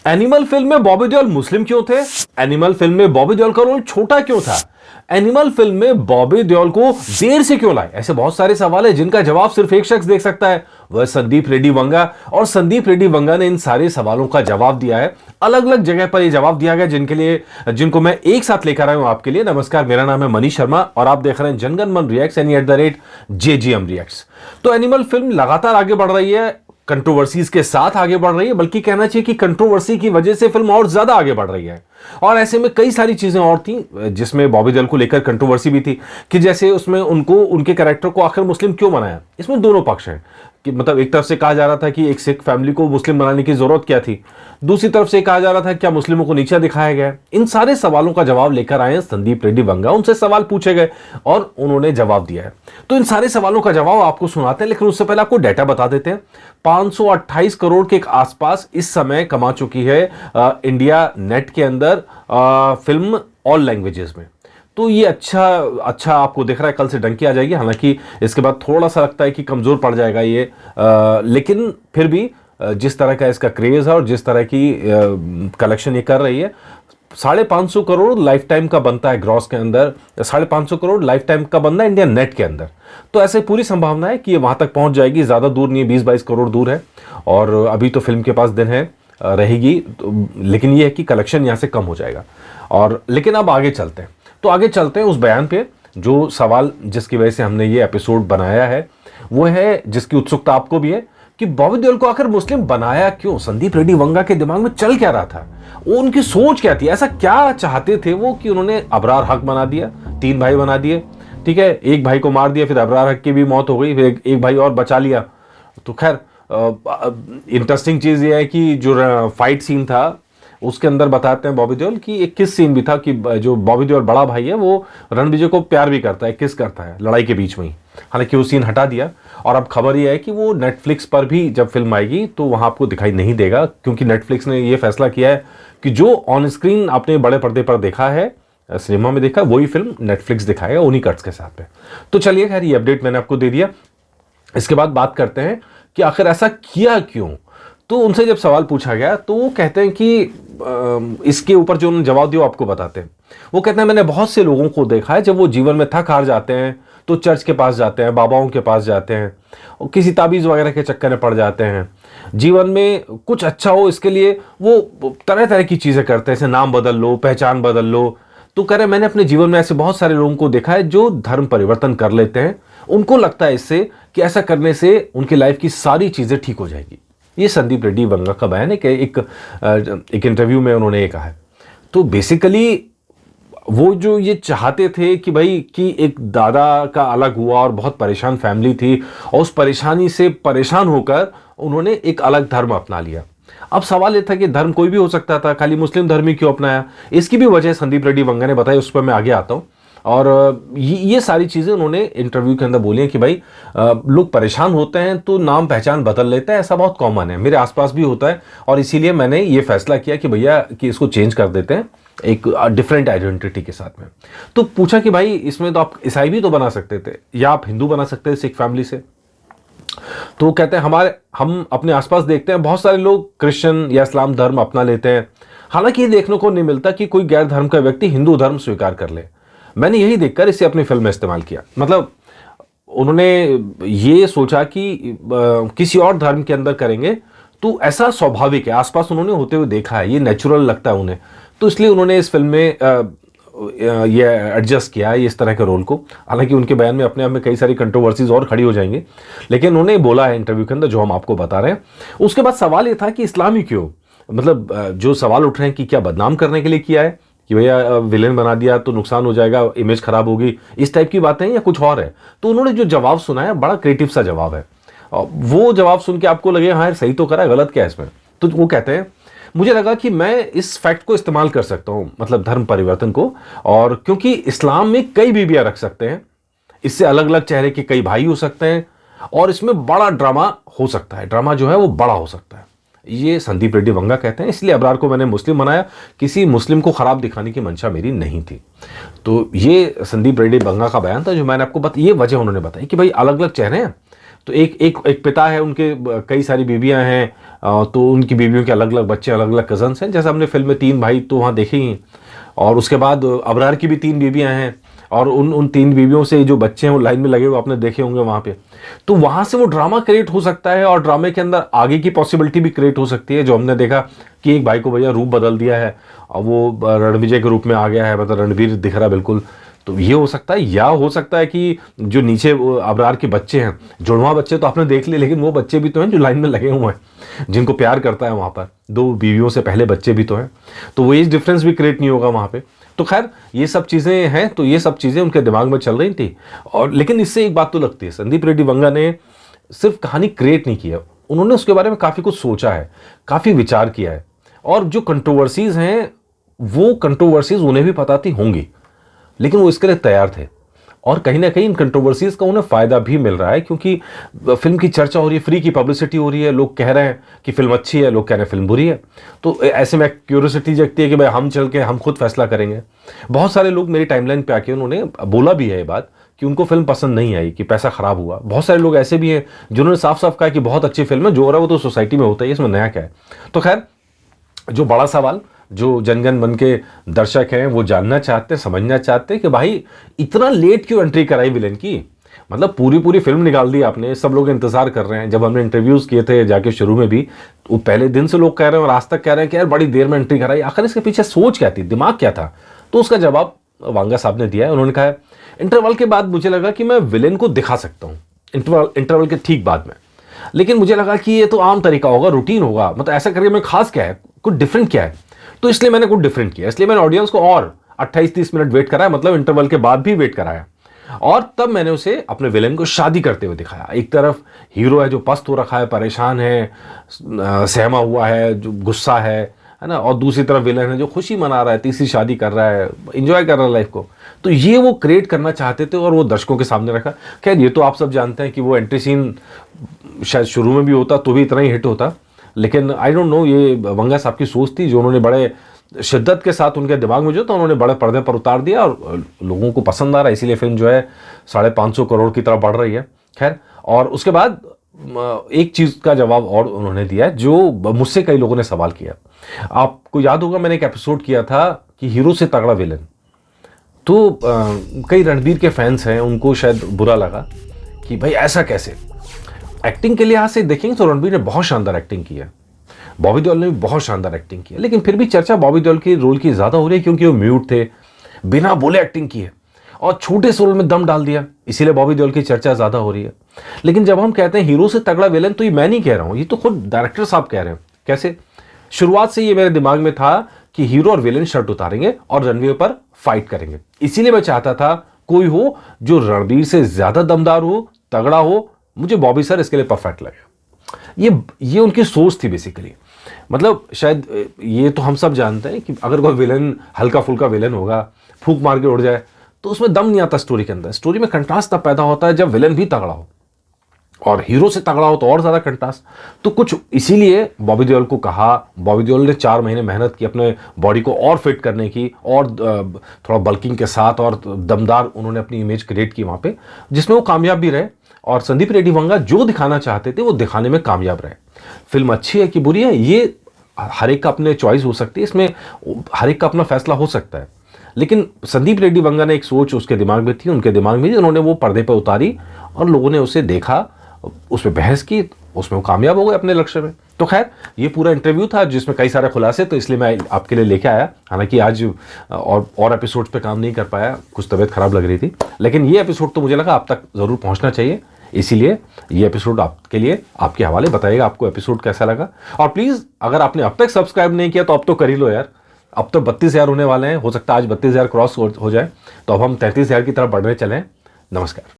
Animal film में बॉबी देओल मुस्लिम क्यों थे? एनिमल फिल्म में बॉबी देओल का रोल छोटा क्यों था? एनिमल फिल्म में बॉबी देओल को देर से क्यों लाए? ऐसे बहुत सारे सवाल है जिनका जवाब सिर्फ एक शख्स दे सकता है, वह संदीप रेड्डी वंगा। और संदीप रेड्डी वंगा ने इन सारे सवालों का जवाब दिया है। अलग अलग जगह पर यह जवाब दिया गया जिनको मैं एक साथ लेकर आया हूं आपके लिए। नमस्कार, मेरा नाम है मनीष शर्मा और आप देख रहे हैं जनगण मन रिएक्ट्स @JGM रिएक्ट्स। तो एनिमल फिल्म लगातार आगे बढ़ रही है, कंट्रोवर्सीज के साथ आगे बढ़ रही है, बल्कि कहना चाहिए कि कंट्रोवर्सी की वजह से फिल्म और ज्यादा आगे बढ़ रही है। और ऐसे में कई सारी चीजें और थी जिसमें बॉबी देओल को लेकर कंट्रोवर्सी भी थी कि जैसे उसमें उनके कैरेक्टर को आखिर मुस्लिम क्यों बनाया। इसमें दोनों पक्ष हैं कि मतलब एक तरफ से कहा जा रहा था कि एक सिख फैमिली को मुस्लिम बनाने की जरूरत क्या थी, दूसरी तरफ से कहा जा रहा था क्या मुस्लिमों को नीचा दिखाया गया। इन सारे सवालों का जवाब लेकर आए हैं संदीप रेड्डी वंगा। उनसे सवाल पूछे गए और उन्होंने जवाब दिया है। तो इन सारे सवालों का जवाब आपको सुनाते हैं, लेकिन उससे पहले आपको डाटा बता देते हैं। 528 करोड़ के आसपास इस समय कमा चुकी है इंडिया नेट के अंदर फिल्म ऑल लैंग्वेजेस में। तो ये अच्छा आपको दिख रहा है, कल से डंकी आ जाएगी। हालांकि इसके बाद थोड़ा सा लगता है कि कमजोर पड़ जाएगा ये, लेकिन फिर भी जिस तरह का इसका क्रेज है और जिस तरह की कलेक्शन ये कर रही है, 550 करोड़ लाइफ टाइम का बनता है ग्रॉस के अंदर, 550 करोड़ लाइफ टाइम का बनना है इंडिया नेट के अंदर। तो ऐसे पूरी संभावना है कि ये वहां तक पहुंच जाएगी, ज्यादा दूर नहीं है, 20-22 करोड़ दूर है। और अभी तो फिल्म के पास दिन है रहेगी लेकिन ये है कि कलेक्शन यहां से कम हो जाएगा। और लेकिन अब आगे चलते हैं, तो आगे चलते हैं उस बयान पे जो सवाल जिसकी वजह से हमने ये एपिसोड बनाया है, वो है जिसकी उत्सुकता आपको भी है कि बॉबी देओल को आखिर मुस्लिम बनाया क्यों? संदीप रेड्डी वंगा के दिमाग में चल क्या रहा था? वो उनकी सोच क्या थी? ऐसा क्या चाहते थे वो कि उन्होंने अबरार हक बना दिया, 3 भाई बना दिए, ठीक है, एक भाई को मार दिया, फिर अबरार हक की भी मौत हो गई, फिर एक भाई और बचा लिया। तो खैर इंटरेस्टिंग चीज ये है कि जो फाइट सीन था उसके अंदर बताते हैं बॉबी देओल की एक किस सीन भी था कि जो बॉबी देओल बड़ा भाई है वो रणविजय को प्यार भी करता है, किस करता है लड़ाई के बीच में ही। हालांकि वो सीन हटा दिया और अब खबर ये है कि वो नेटफ्लिक्स पर भी जब फिल्म आएगी तो वहां आपको दिखाई नहीं देगा, क्योंकि नेटफ्लिक्स ने ये फैसला किया है कि जो ऑन स्क्रीन आपने बड़े पर्दे पर देखा है, सिनेमा में देखा, वही फिल्म नेटफ्लिक्स दिखाएगा उन्हीं कट्स के साथ में। तो चलिए खैर, ये अपडेट मैंने आपको दे दिया। इसके बाद बात करते हैं कि आखिर ऐसा किया क्यों। तो उनसे जब सवाल पूछा गया तो वो कहते हैं कि इसके ऊपर जो उन्होंने जवाब दिया आपको बताते हैं। वो कहते हैं मैंने बहुत से लोगों को देखा है जब वो जीवन में थक हार जाते हैं तो चर्च के पास जाते हैं, बाबाओं के पास जाते हैं और किसी ताबीज़ वगैरह के चक्कर में पड़ जाते हैं। जीवन में कुछ अच्छा हो इसके लिए वो तरह तरह की चीज़ें करते हैं, जैसे नाम बदल लो, पहचान बदल लो। तो कह रहे मैंने अपने जीवन में ऐसे बहुत सारे लोगों को देखा है जो धर्म परिवर्तन कर लेते हैं। उनको लगता है इससे कि ऐसा करने से उनकी लाइफ की सारी चीज़ें ठीक हो जाएगी। ये संदीप रेड्डी वंगा का बयान है कि एक इंटरव्यू में उन्होंने ये कहा है। तो बेसिकली वो जो ये चाहते थे कि भाई कि एक दादा का अलग हुआ और बहुत परेशान फैमिली थी और उस परेशानी से परेशान होकर उन्होंने एक अलग धर्म अपना लिया। अब सवाल ये था कि धर्म कोई भी हो सकता था, खाली मुस्लिम धर्म ही क्यों अपनाया? इसकी भी वजह संदीप रेड्डी वंगा ने बताई, उस पर मैं आगे आता हूं। और ये सारी चीज़ें उन्होंने इंटरव्यू के अंदर बोली हैं कि भाई लोग परेशान होते हैं तो नाम पहचान बदल लेते हैं, ऐसा बहुत कॉमन है, मेरे आसपास भी होता है। और इसीलिए मैंने ये फैसला किया कि भैया कि इसको चेंज कर देते हैं एक डिफरेंट आइडेंटिटी के साथ में। तो पूछा कि भाई इसमें तो आप ईसाई भी तो बना सकते थे या आप हिंदू बना सकते थे सिख फैमिली से। तो कहते हैं हम अपने आसपास देखते हैं बहुत सारे लोग क्रिश्चियन या इस्लाम धर्म अपना लेते हैं। हालांकि ये देखने को नहीं मिलता कि कोई गैर धर्म का व्यक्ति हिंदू धर्म स्वीकार कर ले। मैंने यही देखकर इसे अपनी फिल्म में इस्तेमाल किया। मतलब उन्होंने ये सोचा कि किसी और धर्म के अंदर करेंगे तो ऐसा स्वाभाविक है, आसपास उन्होंने होते हुए देखा है, ये नेचुरल लगता है उन्हें, तो इसलिए उन्होंने इस फिल्म में ये एडजस्ट किया है इस तरह के रोल को। हालांकि उनके बयान में अपने आप में कई सारी कंट्रोवर्सीज और खड़ी हो जाएंगी, लेकिन उन्होंने बोला है इंटरव्यू के अंदर जो हम आपको बता रहे हैं। उसके बाद सवाल ये था कि इस्लामी क्यों, मतलब जो सवाल उठ रहे हैं कि क्या बदनाम करने के लिए किया है कि भैया विलेन बना दिया तो नुकसान हो जाएगा, इमेज खराब होगी, इस टाइप की बातें या कुछ और है। तो उन्होंने जो जवाब सुनाया बड़ा क्रिएटिव सा जवाब है। वो जवाब सुन के आपको लगे हाँ सही तो करा, गलत क्या है इसमें। तो वो कहते हैं मुझे लगा कि मैं इस फैक्ट को इस्तेमाल कर सकता हूं, मतलब धर्म परिवर्तन को, और क्योंकि इस्लाम में कई बीबियां रख सकते हैं, इससे अलग अलग चेहरे के कई भाई हो सकते हैं और इसमें बड़ा ड्रामा हो सकता है, ड्रामा जो है वो बड़ा हो सकता है। ये संदीप रेड्डी वंगा कहते हैं, इसलिए अबरार को मैंने मुस्लिम बनाया, किसी मुस्लिम को खराब दिखाने की मंशा मेरी नहीं थी। तो ये संदीप रेड्डी वंगा का बयान था जो मैंने आपको ये वजह उन्होंने बताई कि भाई अलग अलग चेहरे हैं। तो एक पिता है, उनके कई सारी बीबियां हैं, तो उनकी बीवियों के अलग अलग बच्चे, अलग अलग कजन्स हैं। जैसे हमने फिल्म में 3 भाई तो वहाँ देखे ही, और उसके बाद अबरार की भी 3 बीवियाँ हैं, और उन 3 बीवियों से जो बच्चे हैं वो लाइन में लगे हुए आपने देखे होंगे वहाँ पे। तो वहाँ से वो ड्रामा क्रिएट हो सकता है, और ड्रामे के अंदर आगे की पॉसिबिलिटी भी क्रिएट हो सकती है, जो हमने देखा कि एक भाई को भैया रूप बदल दिया है और वो रणविजय के रूप में आ गया है, मतलब रणवीर दिख रहा बिल्कुल। तो ये हो सकता है, या हो सकता है कि जो नीचे अबरार के बच्चे हैं, जुड़वा बच्चे तो आपने देख लिए, लेकिन वो बच्चे भी तो हैं जो लाइन में लगे हुए हैं, जिनको प्यार करता है वहाँ पर, 2 बीवियों से पहले बच्चे भी तो हैं। तो वो एज डिफरेंस भी क्रिएट नहीं होगा वहाँ पे। तो खैर ये सब चीज़ें हैं, तो ये सब चीज़ें उनके दिमाग में चल रही थी। और लेकिन इससे एक बात तो लगती है, संदीप रेड्डी वंगा ने सिर्फ कहानी क्रिएट नहीं किया, उन्होंने उसके बारे में काफ़ी कुछ सोचा है, काफ़ी विचार किया है, और जो कंट्रोवर्सीज़ हैं वो कंट्रोवर्सीज़ उन्हें भी पता थी होंगी, लेकिन वो इसके लिए तैयार थे। और कहीं ना कहीं इन कंट्रोवर्सीज का उन्हें फायदा भी मिल रहा है, क्योंकि फिल्म की चर्चा हो रही है, फ्री की पब्लिसिटी हो रही है, लोग कह रहे हैं कि फिल्म अच्छी है, लोग कह रहे हैं फिल्म बुरी है। तो ऐसे में क्यूरियोसिटी जगती है कि भाई हम चल के हम खुद फैसला करेंगे। बहुत सारे लोग मेरी टाइमलाइन पे आके उन्होंने बोला भी है ये बात कि उनको फिल्म पसंद नहीं आई, कि पैसा खराब हुआ। बहुत सारे लोग ऐसे भी हैं जिन्होंने साफ साफ कहा कि बहुत अच्छी फिल्म है, जो हो रहा है वो तो सोसाइटी में होता है, इसमें नया क्या है। तो खैर जो बड़ा सवाल जो जनगण मन के दर्शक हैं वो जानना चाहते हैं, समझना चाहते हैं कि भाई इतना लेट क्यों एंट्री कराई विलेन की। मतलब पूरी फिल्म निकाल दी आपने, सब लोग इंतजार कर रहे हैं। जब हमने इंटरव्यूज किए थे जाके शुरू में भी, वो पहले दिन से लोग कह रहे हैं और आज तक कह रहे हैं कि यार बड़ी देर में एंट्री कराई, आखिर इसके पीछे सोच क्या थी, दिमाग क्या था। तो उसका जवाब वांगा साहब ने दिया है। उन्होंने कहा है इंटरवल के बाद मुझे लगा कि मैं विलेन को दिखा सकता हूँ, इंटरवल के ठीक बाद में, लेकिन मुझे लगा कि ये तो आम तरीका होगा, रूटीन होगा, मतलब ऐसा करके मैं खास क्या है, कुछ डिफरेंट क्या है। तो इसलिए मैंने कुछ डिफरेंट किया, इसलिए मैंने ऑडियंस को और 28-30 मिनट वेट कराया, मतलब इंटरवल के बाद भी वेट कराया, और तब मैंने उसे अपने विलेन को शादी करते हुए दिखाया। एक तरफ हीरो है जो पस्त हो रखा है, परेशान है, सहमा हुआ है, जो गुस्सा है ना, और दूसरी तरफ विलेन है जो खुशी मना रहा है, तीसरी शादी कर रहा है, इंजॉय कर रहा है लाइफ को। तो ये वो क्रिएट करना चाहते थे और वो दर्शकों के सामने रखा। खैर ये तो आप सब जानते हैं कि वो एंट्री सीन शायद शुरू में भी होता तो भी इतना ही हिट होता, लेकिन आई डोंट नो ये वंगा साहब की सोच थी जो उन्होंने बड़े शिद्दत के साथ उनके दिमाग में जो था उन्होंने बड़े पर्दे पर उतार दिया, और लोगों को पसंद आ रहा है, इसीलिए फिल्म जो है 550 करोड़ की तरफ बढ़ रही है। खैर, और उसके बाद एक चीज़ का जवाब और उन्होंने दिया जो मुझसे कई लोगों ने सवाल किया। आपको याद होगा मैंने एक एपिसोड किया था कि हीरो से तगड़ा विलन, तो कई रणबीर के फैंस हैं, उनको शायद बुरा लगा कि भाई ऐसा कैसे। एक्टिंग के लिहाज से देखेंगे तो रणबीर ने बहुत शानदार एक्टिंग की है, बॉबी देओल ने भी बहुत शानदार एक्टिंग की है, लेकिन फिर भी चर्चा बॉबी देओल के रोल की ज़्यादा हो रही है क्योंकि वो म्यूट थे, बिना बोले एक्टिंग की है और छोटे से रोल में दम डाल दिया, इसीलिए बॉबी देओल की चर्चा ज़्यादा हो रही है। लेकिन जब हम कहते हैं हीरो से तगड़ा विलन, तो ये मैं नहीं कह रहा हूँ, ये तो खुद डायरेक्टर साहब कह रहे हैं। कैसे? शुरुआत से ये मेरे दिमाग में था कि हीरो और विलन शर्ट उतारेंगे और रनवे पर फाइट करेंगे, इसीलिए मैं चाहता था कोई हो जो रणबीर से ज़्यादा दमदार हो, तगड़ा हो। मुझे बॉबी सर इसके लिए परफेक्ट लगे। ये उनकी सोच थी बेसिकली। मतलब शायद ये तो हम सब जानते हैं कि अगर कोई विलन हल्का फुल्का विलन होगा, फूंक मार के उड़ जाए, तो उसमें दम नहीं आता स्टोरी के अंदर। स्टोरी में कंट्रास्ट तब पैदा होता है जब विलन भी तगड़ा हो, और हीरो से तगड़ा हो तो और ज़्यादा कंट्रास्ट। तो कुछ इसीलिए बॉबी देओल को कहा, बॉबी देओल ने 4 महीने मेहनत की अपने बॉडी को और फिट करने की, और थोड़ा बल्किंग के साथ और दमदार उन्होंने अपनी इमेज क्रिएट की वहाँ पे, जिसमें वो कामयाब भी रहे। और संदीप रेड्डी वंगा जो दिखाना चाहते थे वो दिखाने में कामयाब रहे। फिल्म अच्छी है कि बुरी है, ये हर एक का अपने चॉइस हो सकती है, इसमें हर एक का अपना फैसला हो सकता है। लेकिन संदीप रेड्डी वंगा ने एक सोच उसके दिमाग में थी, उनके दिमाग में थी, उन्होंने वो पर्दे पर उतारी और लोगों ने उसे देखा, उस पर बहस की, उसमें वो कामयाब हो गए अपने लक्ष्य में। तो खैर ये पूरा इंटरव्यू था जिसमें कई सारे खुलासे, तो इसलिए मैं आपके लिए लेके आया। हालांकि आज और एपिसोड्स पे काम नहीं कर पाया, कुछ तबीयत खराब लग रही थी, लेकिन ये एपिसोड तो मुझे लगा आप तक ज़रूर पहुंचना चाहिए, इसीलिए ये एपिसोड आपके लिए, आपके हवाले। बताइएगा आपको एपिसोड कैसा लगा, और प्लीज़ अगर आपने अब तक सब्सक्राइब नहीं किया तो अब तो कर ही लो यार। अब तो 32,000 होने वाले हैं, हो सकता है आज 32,000 क्रॉस हो जाए, तो अब हम 33,000 की तरफ बढ़ने चलें। नमस्कार।